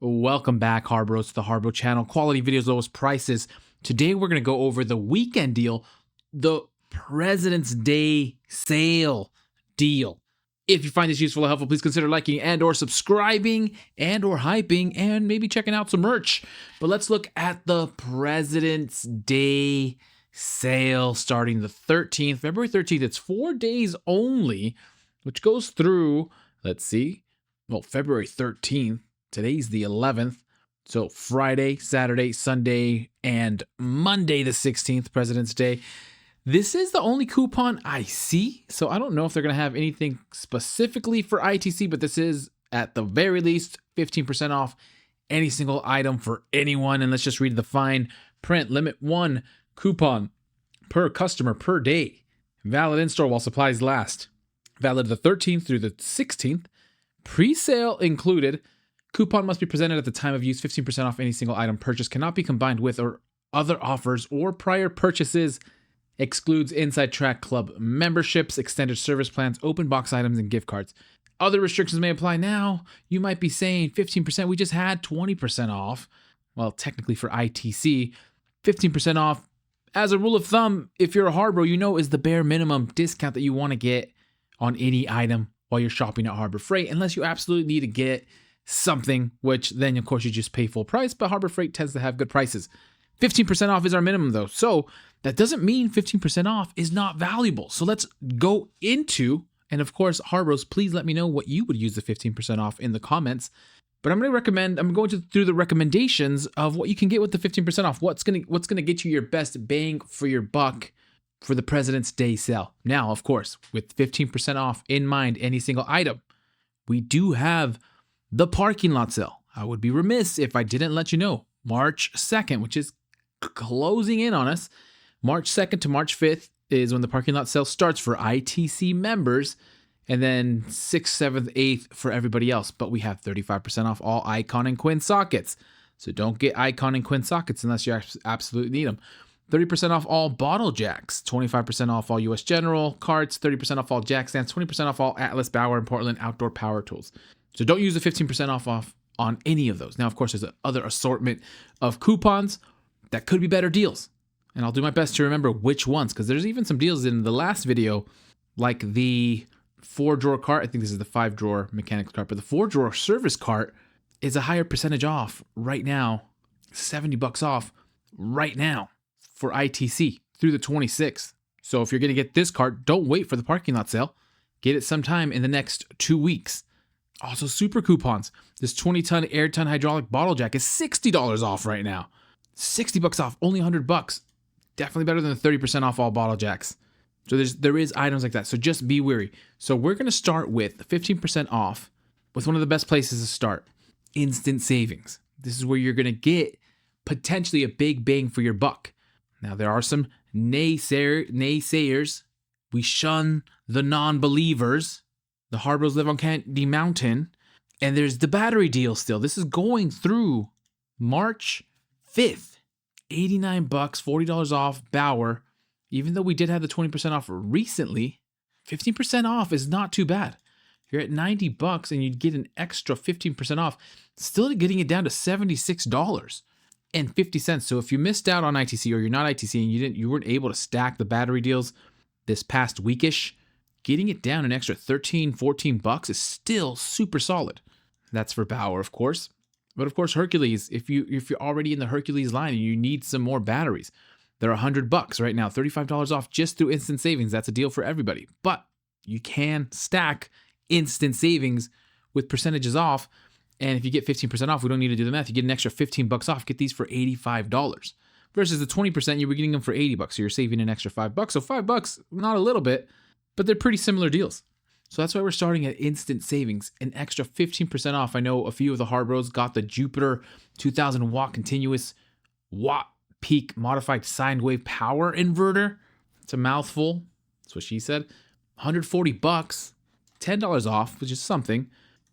Welcome back, HARBROs, to the HARBRO channel. Quality videos, lowest prices. Today, we're going to go over the weekend deal, the President's Day sale deal. If you find this useful or helpful, please consider liking and or subscribing and or hyping and maybe checking out some merch. But let's look at the President's Day sale starting the 13th, February 13th. It's 4 days only, which goes through, let's see, well, February 13th. Today's the 11th. So Friday, Saturday, Sunday, and Monday the 16th, President's Day. This is the only coupon I see. So I don't know if they're going to have anything specifically for ITC, but this is at the very least 15% off any single item for anyone. And let's just read the fine print. Limit 1 coupon per customer per day. Valid in store while supplies last. Valid the 13th through the 16th. Pre-sale included. Coupon must be presented at the time of use. 15% off any single item purchased. Cannot be combined with or other offers or prior purchases. Excludes Inside Track Club memberships, extended service plans, open box items, and gift cards. Other restrictions may apply. Now, you might be saying 15%. We just had 20% off. Well, technically for ITC, 15% off. As a rule of thumb, if you're a HARBRO, you know is the bare minimum discount that you want to get on any item while you're shopping at Harbor Freight, unless you absolutely need to get something, which then of course you just pay full price, but Harbor Freight tends to have good prices. 15% off is our minimum though. So that doesn't mean 15% off is not valuable. So let's go into, and of course, HARBROs, please let me know what you would use the 15% off in the comments. But I'm going through the recommendations of what you can get with the 15% off. What's gonna get you your best bang for your buck for the President's Day sale. Now, of course, with 15% off in mind, any single item, we do have the parking lot sale. I would be remiss if I didn't let you know. March 2nd, which is closing in on us. March 2nd to March 5th is when the parking lot sale starts for ITC members. And then 6th, 7th, 8th for everybody else. But we have 35% off all Icon and Quinn sockets. So don't get Icon and Quinn sockets unless you absolutely need them. 30% off all bottle jacks. 25% off all US General carts. 30% off all jack stands. 20% off all Atlas, Bauer, and Portland outdoor power tools. So don't use the 15% off on any of those. Now, of course, there's another assortment of coupons that could be better deals. And I'll do my best to remember which ones, because there's even some deals in the last video, like the 4-drawer cart. I think this is the 5-drawer mechanics cart, but the 4-drawer service cart is a higher percentage off right now, $70 off right now for ITC through the 26th. So if you're going to get this cart, don't wait for the parking lot sale. Get it sometime in the next 2 weeks. Also, super coupons. This 20-ton air-ton hydraulic bottle jack is $60 off right now. $60 off, only $100. Definitely better than the 30% off all bottle jacks. So there is items like that. So just be wary. So we're going to start with 15% off with one of the best places to start. Instant savings. This is where you're going to get potentially a big bang for your buck. Now, there are some naysayers. We shun the non-believers. The HARBROs live on Candy Mountain. And there's the battery deal still. This is going through March 5th. $89, $40 off Bauer. Even though we did have the 20% off recently, 15% off is not too bad. You're at $90 and you'd get an extra 15% off, still getting it down to $76.50. So if you missed out on ITC or you're not ITC and you weren't able to stack the battery deals this past weekish, getting it down an extra $13, $14 is still super solid. That's for Bauer, of course. But of course, Hercules, if you're already in the Hercules line and you need some more batteries, they're $100 right now, $35 off just through instant savings. That's a deal for everybody. But you can stack instant savings with percentages off. And if you get 15% off, we don't need to do the math. You get an extra $15 off. Get these for $85 versus the 20%. You were getting them for $80. So you're saving an extra $5. So $5, not a little bit, but they're pretty similar deals. So that's why we're starting at instant savings, an extra 15% off. I know a few of the HARBROs got the Jupiter 2000 watt continuous watt peak modified sine wave power inverter. It's a mouthful. That's what she said. $140, $10 off, which is something.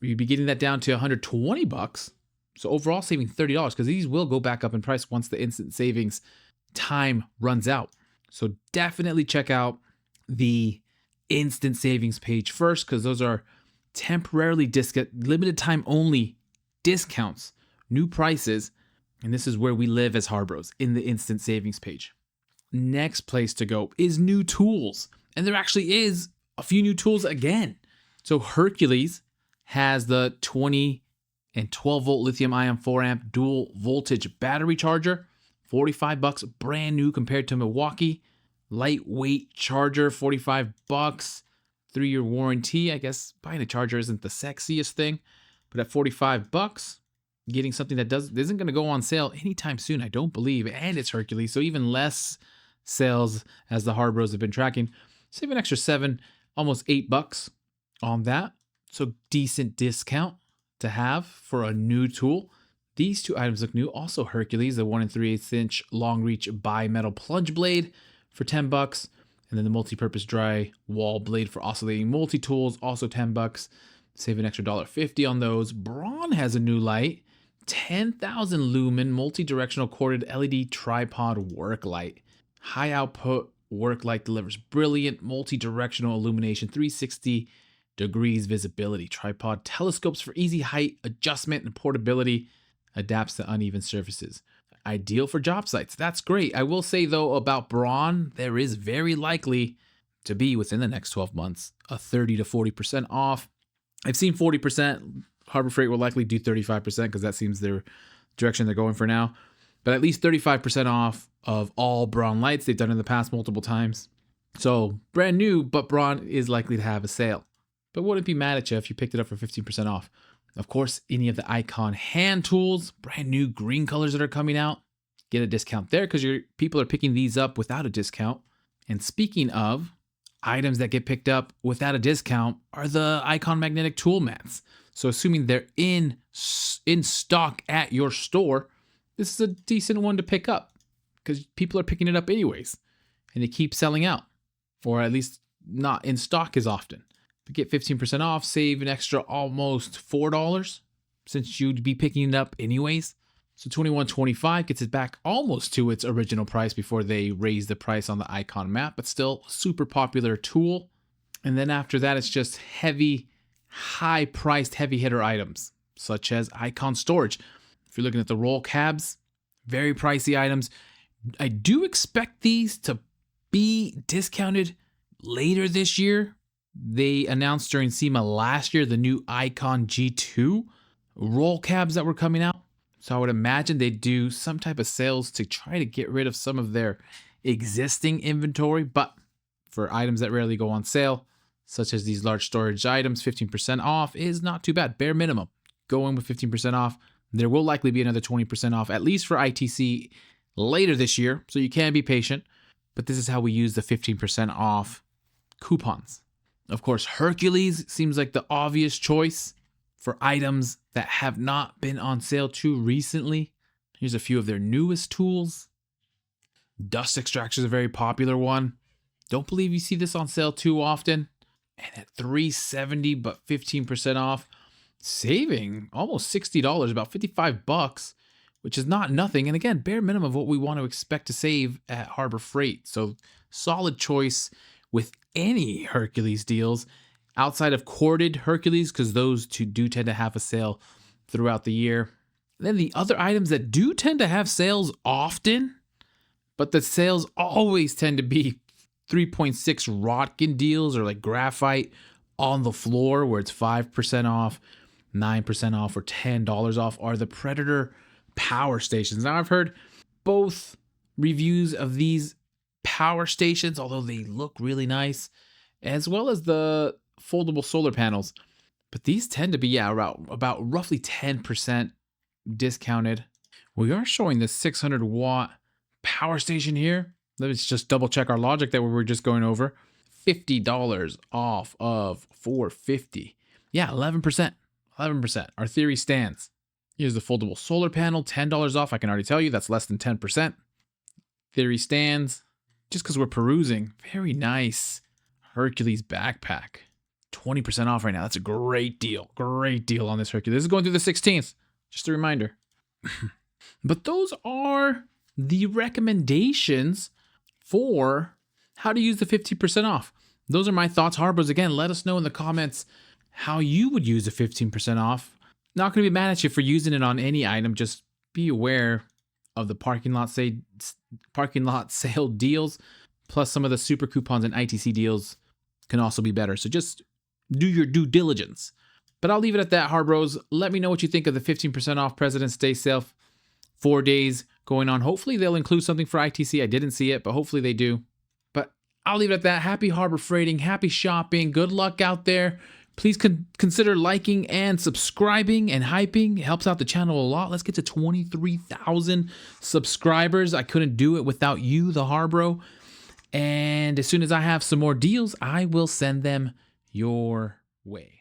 You'd be getting that down to $120. So overall saving $30 because these will go back up in price once the instant savings time runs out. So definitely check out the instant savings page first, because those are temporarily limited time only discounts new prices, and this is where we live as Harbros, in the instant savings page. Next place to go is new tools. And there actually is a few new tools again. So Hercules has the 20 and 12 volt lithium ion 4 amp dual voltage battery charger, $45, brand new compared to Milwaukee. Lightweight charger, $45, 3-year warranty. I guess buying a charger isn't the sexiest thing, but at $45, getting something that isn't going to go on sale anytime soon, I don't believe, and it's Hercules, so even less sales as the Harbros have been tracking. Save an extra $7, almost $8 on that. So decent discount to have for a new tool. These two items look new. Also Hercules, the 1 3/8 inch long reach bimetal plunge blade for $10, and then the multi-purpose dry wall blade for oscillating multi-tools, also $10. Save an extra $1.50 on those. Braun has a new light, 10,000 lumen multi-directional corded LED tripod work light. High output work light delivers brilliant multi-directional illumination, 360 degrees visibility. Tripod telescopes for easy height adjustment and portability. Adapts to uneven surfaces. Ideal for job sites. That's great. I will say though about Braun, there is very likely to be within the next 12 months a 30 to 40% off. I've seen 40%. Harbor Freight will likely do 35% because that seems their direction they're going for now. But at least 35% off of all Braun lights. They've done in the past multiple times. So brand new, but Braun is likely to have a sale. But wouldn't be mad at you if you picked it up for 15% off. Of course, any of the Icon hand tools, brand new green colors that are coming out, get a discount there because your people are picking these up without a discount. And speaking of items that get picked up without a discount are the Icon magnetic tool mats. So assuming they're in stock at your store, this is a decent one to pick up because people are picking it up anyways and they keep selling out, or at least not in stock as often. But get 15% off, save an extra almost $4 since you'd be picking it up anyways. So $21.25 gets it back almost to its original price before they raise the price on the Icon mat, but still super popular tool. And then after that, it's just heavy, high-priced heavy hitter items, such as Icon storage. If you're looking at the roll cabs, very pricey items. I do expect these to be discounted later this year. They announced during SEMA last year the new Icon G2 roll cabs that were coming out. So I would imagine they do some type of sales to try to get rid of some of their existing inventory. But for items that rarely go on sale, such as these large storage items, 15% off is not too bad. Bare minimum. Go in with 15% off. There will likely be another 20% off, at least for ITC later this year. So you can be patient. But this is how we use the 15% off coupons. Of course, Hercules seems like the obvious choice for items that have not been on sale too recently. Here's a few of their newest tools. Dust extractor is a very popular one. Don't believe you see this on sale too often. And at $370 but 15% off, saving almost $60, about $55, which is not nothing. And again, bare minimum of what we want to expect to save at Harbor Freight. So solid choice with any Hercules deals outside of corded Hercules, because those two do tend to have a sale throughout the year. And then the other items that do tend to have sales often, but the sales always tend to be 3.6 Rotkin deals or like graphite on the floor where it's 5% off, 9% off, or $10 off, are the Predator power stations. Now I've heard both reviews of these power stations, although they look really nice, as well as the foldable solar panels. But these tend to be about roughly 10% discounted. We are showing the 600 watt power station here. Let's just double check our logic that we were just going over. $50 off of $450. Yeah, 11%. 11%. Our theory stands. Here's the foldable solar panel, $10 off. I can already tell you that's less than 10%. Theory stands. Just because we're perusing. Very nice Hercules backpack. 20% off right now. That's a great deal. Great deal on this Hercules. This is going through the 16th. Just a reminder. But those are the recommendations for how to use the 50% off. Those are my thoughts, Harbros. Again, let us know in the comments how you would use the 15% off. Not going to be mad at you for using it on any item. Just be aware of the parking lot sale deals, plus some of the super coupons and ITC deals can also be better. So just do your due diligence. But I'll leave it at that, Harbros. Let me know what you think of the 15% off President's Day sale. 4 days going on. Hopefully they'll include something for ITC. I didn't see it, but hopefully they do. But I'll leave it at that. Happy Harbor Freighting. Happy shopping. Good luck out there. Please consider liking and subscribing and hyping. It helps out the channel a lot. Let's get to 23,000 subscribers. I couldn't do it without you, the Harbro. And as soon as I have some more deals, I will send them your way.